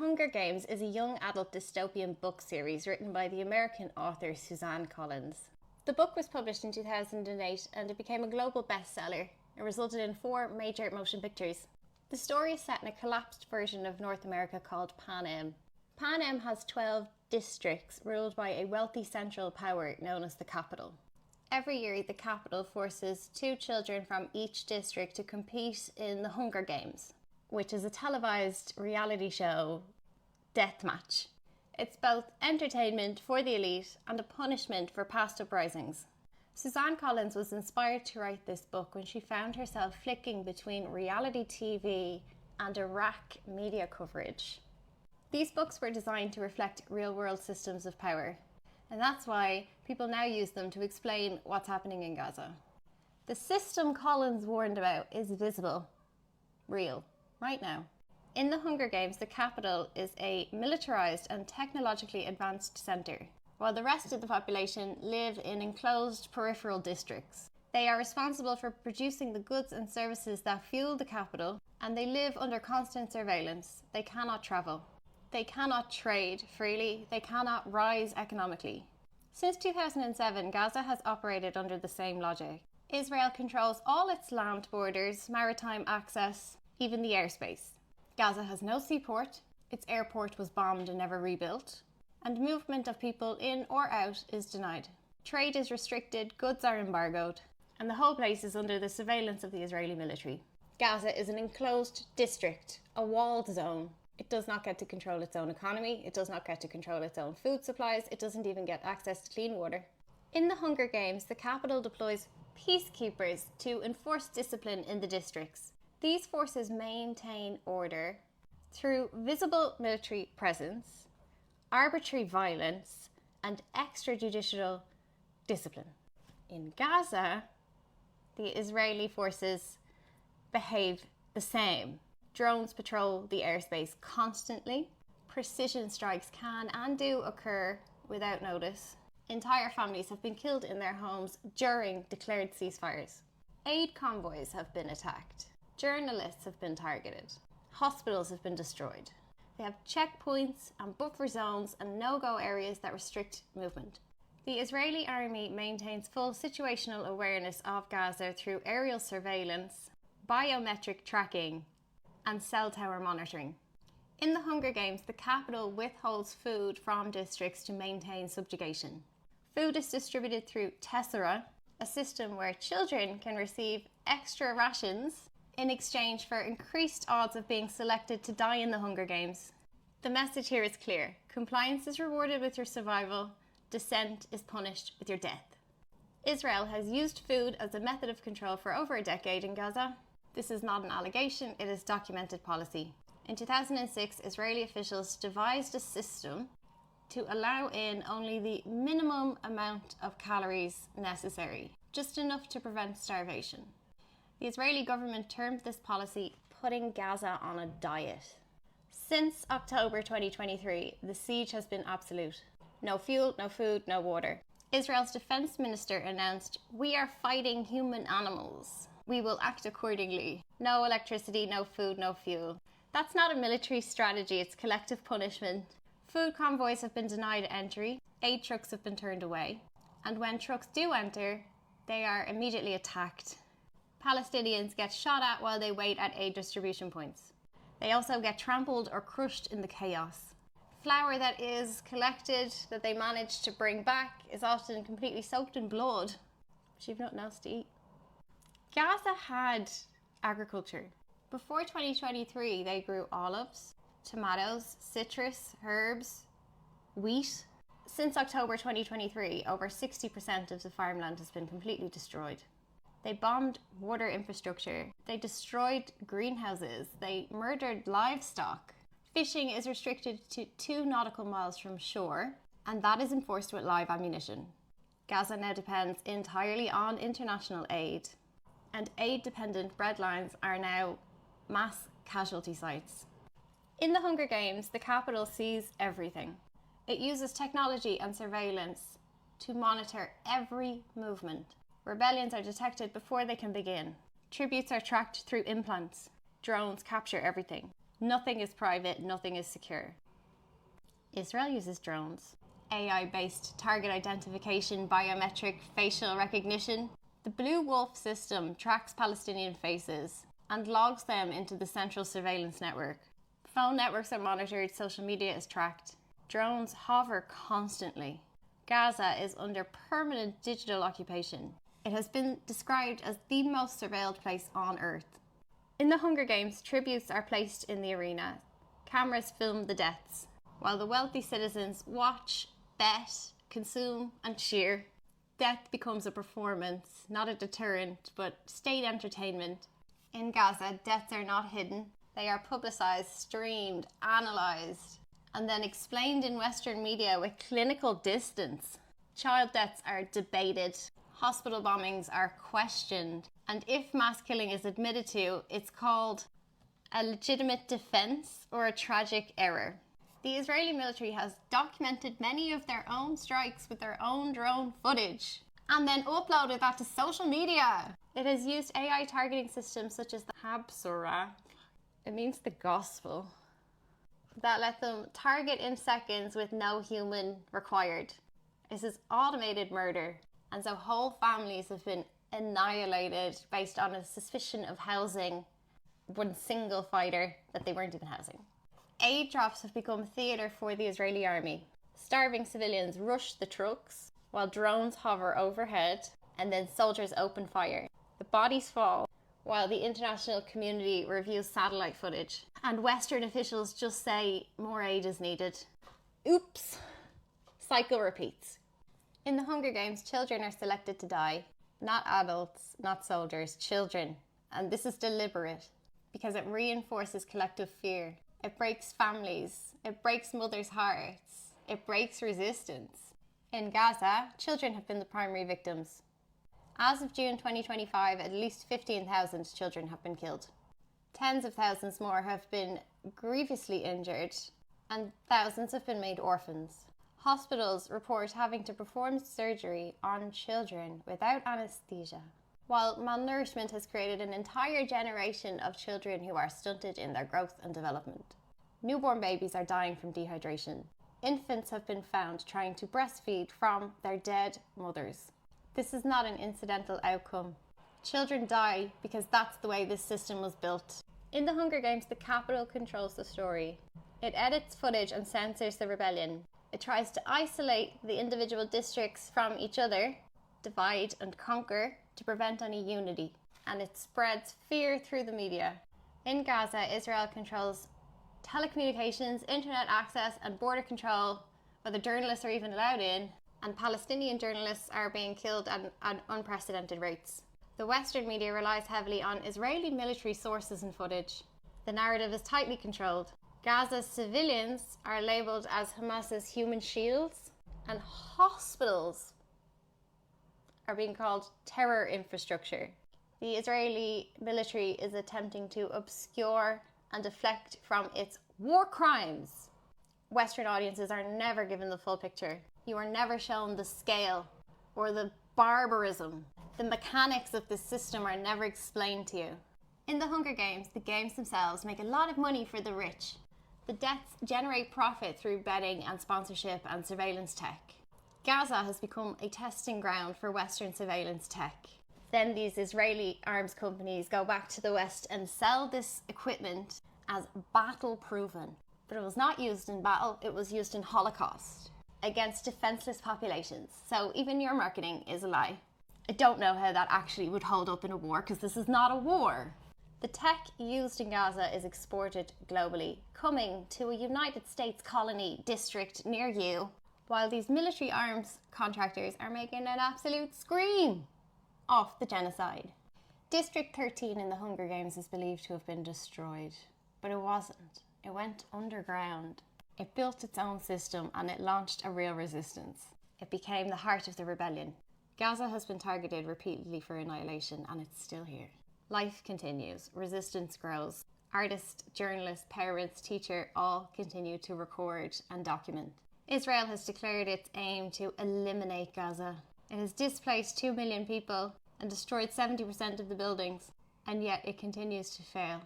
Hunger Games is a young adult dystopian book series written by the American author Suzanne Collins. The book was published in 2008 and it became a global bestseller. It resulted in 4 major motion pictures. The story is set in a collapsed version of North America called Pan Am. Pan Am has 12 districts ruled by a wealthy central power known as the capital. Every year, the capital forces 2 children from each district to compete in the Hunger Games, which is a televised reality show deathmatch. It's both entertainment for the elite and a punishment for past uprisings. Suzanne Collins was inspired to write this book when she found herself flicking between reality TV and Iraq media coverage. These books were designed to reflect real-world systems of power, and that's why people now use them to explain what's happening in Gaza. The system Collins warned about is visible, real, right now. In the Hunger Games, the capital is a militarized and technologically advanced center, while the rest of the population live in enclosed peripheral districts. They are responsible for producing the goods and services that fuel the capital, and they live under constant surveillance. They cannot travel. They cannot trade freely. They cannot rise economically. Since 2007, Gaza has operated under the same logic. Israel controls all its land borders, maritime access, even the airspace. Gaza has no seaport, its airport was bombed and never rebuilt, and movement of people in or out is denied. Trade is restricted, goods are embargoed, and the whole place is under the surveillance of the Israeli military. Gaza is an enclosed district, a walled zone. It does not get to control its own economy, it does not get to control its own food supplies, it doesn't even get access to clean water. In the Hunger Games, the capital deploys peacekeepers to enforce discipline in the districts. These forces maintain order through visible military presence, arbitrary violence, and extrajudicial discipline. In Gaza, the Israeli forces behave the same. Drones patrol the airspace constantly. Precision strikes can and do occur without notice. Entire families have been killed in their homes during declared ceasefires. Aid convoys have been attacked. Journalists have been targeted. Hospitals have been destroyed. They have checkpoints and buffer zones and no-go areas that restrict movement. The Israeli army maintains full situational awareness of Gaza through aerial surveillance, biometric tracking, and cell tower monitoring. In the Hunger Games, the capital withholds food from districts to maintain subjugation. Food is distributed through tessera, a system where children can receive extra rations in exchange for increased odds of being selected to die in the Hunger Games. The message here is clear. Compliance is rewarded with your survival. Dissent is punished with your death. Israel has used food as a method of control for over a decade in Gaza. This is not an allegation, it is documented policy. In 2006, Israeli officials devised a system to allow in only the minimum amount of calories necessary, just enough to prevent starvation. The Israeli government termed this policy putting Gaza on a diet. Since October 2023, the siege has been absolute. No fuel, no food, no water. Israel's defense minister announced, "We are fighting human animals. We will act accordingly. No electricity, no food, no fuel." That's not a military strategy, it's collective punishment. Food convoys have been denied entry, aid trucks have been turned away, and when trucks do enter, they are immediately attacked. Palestinians get shot at while they wait at aid distribution points. They also get trampled or crushed in the chaos. Flour that is collected, that they manage to bring back, is often completely soaked in blood. But you've nothing else to eat. Gaza had agriculture. Before 2023, they grew olives, tomatoes, citrus, herbs, wheat. Since October 2023, over 60% of the farmland has been completely destroyed. They bombed water infrastructure. They destroyed greenhouses. They murdered livestock. Fishing is restricted to 2 nautical miles from shore, and that is enforced with live ammunition. Gaza now depends entirely on international aid, and aid-dependent breadlines are now mass casualty sites. In the Hunger Games, the capital sees everything. It uses technology and surveillance to monitor every movement. Rebellions are detected before they can begin. Tributes are tracked through implants. Drones capture everything. Nothing is private, nothing is secure. Israel uses drones, AI-based target identification, biometric facial recognition. The Blue Wolf system tracks Palestinian faces and logs them into the central surveillance network. Phone networks are monitored, social media is tracked. Drones hover constantly. Gaza is under permanent digital occupation. It has been described as the most surveilled place on earth. In the Hunger Games, tributes are placed in the arena. Cameras film the deaths, while the wealthy citizens watch, bet, consume, and cheer. Death becomes a performance, not a deterrent, but state entertainment. In Gaza, deaths are not hidden. They are publicised, streamed, analysed, and then explained in Western media with clinical distance. Child deaths are debated. Hospital bombings are questioned. And if mass killing is admitted to, it's called a legitimate defense or a tragic error. The Israeli military has documented many of their own strikes with their own drone footage and then uploaded that to social media. It has used AI targeting systems such as the Habsurah, it means the gospel, that let them target in seconds with no human required. This is automated murder, and so whole families have been annihilated based on a suspicion of housing one single fighter that they weren't even housing. Aid drops have become theatre for the Israeli army. Starving civilians rush the trucks while drones hover overhead, and then soldiers open fire. The bodies fall while the international community reviews satellite footage, and Western officials just say more aid is needed. Oops. Cycle repeats. In the Hunger Games, children are selected to die. Not adults, not soldiers, children. And this is deliberate because it reinforces collective fear. It breaks families. It breaks mothers' hearts. It breaks resistance. In Gaza, children have been the primary victims. As of June 2025, at least 15,000 children have been killed. Tens of thousands more have been grievously injured, and thousands have been made orphans. Hospitals report having to perform surgery on children without anesthesia, while malnourishment has created an entire generation of children who are stunted in their growth and development. Newborn babies are dying from dehydration. Infants have been found trying to breastfeed from their dead mothers. This is not an incidental outcome. Children die because that's the way this system was built. In the Hunger Games, the capital controls the story. It edits footage and censors the rebellion. It tries to isolate the individual districts from each other, divide and conquer to prevent any unity. And it spreads fear through the media. In Gaza, Israel controls telecommunications, internet access and border control, whether journalists are even allowed in, and Palestinian journalists are being killed at unprecedented rates. The Western media relies heavily on Israeli military sources and footage. The narrative is tightly controlled. Gaza's civilians are labelled as Hamas's human shields, and hospitals are being called terror infrastructure. The Israeli military is attempting to obscure and deflect from its war crimes. Western audiences are never given the full picture. You are never shown the scale or the barbarism. The mechanics of this system are never explained to you. In the Hunger Games, the games themselves make a lot of money for the rich. The deaths generate profit through betting and sponsorship and surveillance tech. Gaza has become a testing ground for Western surveillance tech. Then these Israeli arms companies go back to the West and sell this equipment as battle-proven. But it was not used in battle, it was used in Holocaust against defenseless populations. So even your marketing is a lie. I don't know how that actually would hold up in a war, because this is not a war. The tech used in Gaza is exported globally, coming to a United States colony district near you, while these military arms contractors are making an absolute scream off the genocide. District 13 in the Hunger Games is believed to have been destroyed, but it wasn't. It went underground. It built its own system and it launched a real resistance. It became the heart of the rebellion. Gaza has been targeted repeatedly for annihilation, and it's still here. Life continues. Resistance grows. Artists, journalists, parents, teachers all continue to record and document. Israel has declared its aim to eliminate Gaza. It has displaced 2 million people and destroyed 70% of the buildings, and yet it continues to fail.